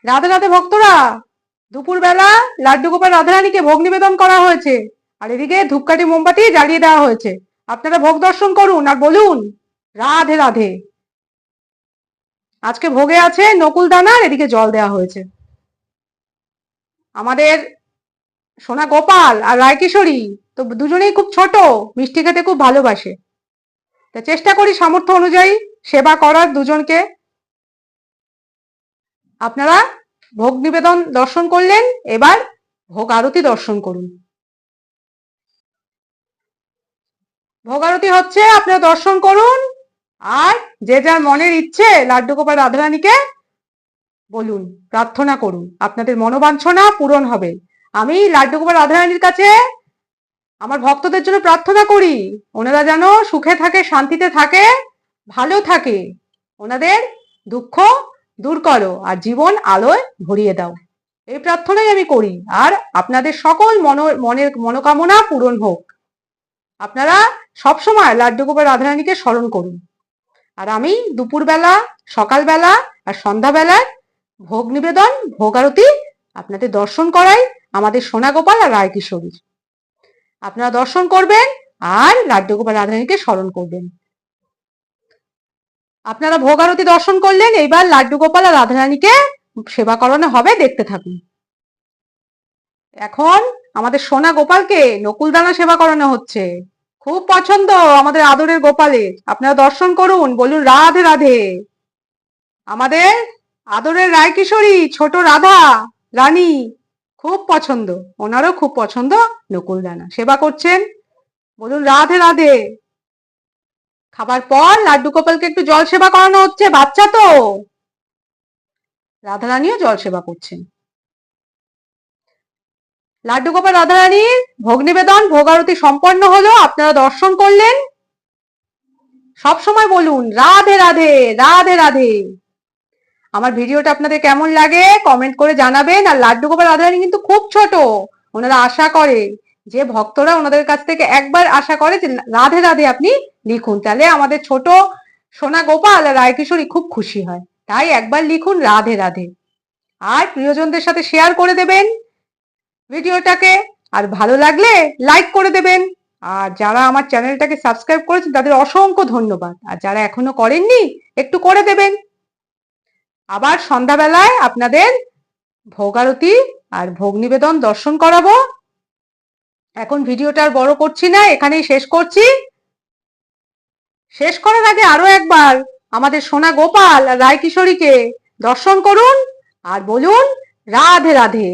রাধে রাধে ভক্তরা, দুপুরবেলা লাড্ডু গোপাল রাধারানীকে ভোগ নিবেদন করা হয়েছে, আর এদিকে ধূপকাঠি মোমবাতি জ্বালিয়ে দেওয়া হয়েছে। আপনারা ভোগ দর্শন করুন আর বলুন রাধে রাধে। আজকে ভোগে আছে নকুল দানা, আর এদিকে জল দেওয়া হয়েছে। আমাদের সোনা গোপাল আর রায়কিশোরী তো দুজনেই খুব ছোট, মিষ্টি খেতে খুব ভালোবাসে। তা চেষ্টা করি সামর্থ্য অনুযায়ী সেবা করার দুজনকে। আপনারা ভোগ নিবেদন দর্শন করলেন, এবার ভোগ আরতি দর্শন করুন। ভোগ আরতি হচ্ছে, আপনারা দর্শন করুন। আর যে যার মনের ইচ্ছে লাড্ডু গোপাল রাধারানীকে বলুন, প্রার্থনা করুন, আপনাদের মনোবাঞ্ছনা পূরণ হবে। আমি লাড্ডু গোপাল রাধারানীর কাছে আমার ভক্তদের জন্য প্রার্থনা করি, ওনারা যেন সুখে থাকে, শান্তিতে থাকে, ভালো থাকে। ওনাদের দুঃখ দূর করো আর জীবন আলোয় ভরিয়ে দাও, এই প্রার্থনাই আমি করি। আর আপনাদের সকল মনের মনোকামনা পূরণ হোক। আপনারা সবসময় লাড্ডু গোপাল রাধারানীকে স্মরণ করুন। আর আমি দুপুরবেলা, সকালবেলা আর সন্ধ্যাবেলায় ভোগ নিবেদন, ভোগ আরতি আপনাদের দর্শন করাই আমাদের সোনা গোপাল আর রায়কিশোরীর। আপনারা দর্শন করবেন আর লাড্ডু গোপাল রাধারানীকে স্মরণ করবেন। আপনারা ভোগ আরতি দর্শন করলেন, এইবার লাড্ডু গোপাল আর রাধারানীকে সেবা করানো হবে, দেখতে থাকুন। এখন আমাদের সোনা গোপালকে নকুলদানা সেবা করানো হচ্ছে। খুব পছন্দ আমাদের আদরের গোপালের। আপনারা দর্শন করুন, বলুন রাধে রাধে। আমাদের আদরের রায়কিশোরী ছোট রাধা রানী খুব পছন্দ, ওনারও খুব পছন্দ নকুলদানা। সেবা করছেন, বলুন রাধে রাধে। খাবার পর লাড্ডু গোপালকে একটু জল সেবা করানো হচ্ছে, বাচ্চা তো। রাধারানীও জল সেবা করছেন। লাড্ডু গোপাল রাধারানীর ভোগ নিবেদন, ভোগ আরতি সম্পন্ন হলো, আপনারা দর্শন করলেন। সব সময় বলুন রাধে রাধে, রাধে রাধে। আমার ভিডিওটা আপনাদের কেমন লাগে কমেন্ট করে জানাবেন। আর লাড্ডু গোপাল রাধারানী কিন্তু খুব ছোট, ওনারা আশা করে যে ভক্তরা ওনাদের কাছ থেকে একবার আশা করে যে রাধে রাধে আপনি লিখুন, তাহলে আমাদের ছোট সোনা গোপাল আর রায়কিশোরী খুব খুশি হয়। তাই একবার লিখুন রাধে রাধে। আর প্রিয়জনদের সাথে শেয়ার করে দেবেন ভিডিওটাকে, আর ভালো লাগলে লাইক করে দেবেন। আর যারা আমার চ্যানেলটাকে সাবস্ক্রাইব করেছেন তাদের অসংখ্য ধন্যবাদ, আর যারা এখনো করেননি একটু করে দেবেন। আবার সন্ধ্যাবেলায় আপনাদের ভোগ আরতি আর ভোগ নিবেদন দর্শন করাবো। এখন ভিডিওটা আর বড় করছি না, এখানেই শেষ করছি। শেষ করার আগে আরো একবার আমাদের সোনা গোপাল আর রায়কিশোরীকে দর্শন করুন আর বলুন রাধে রাধে।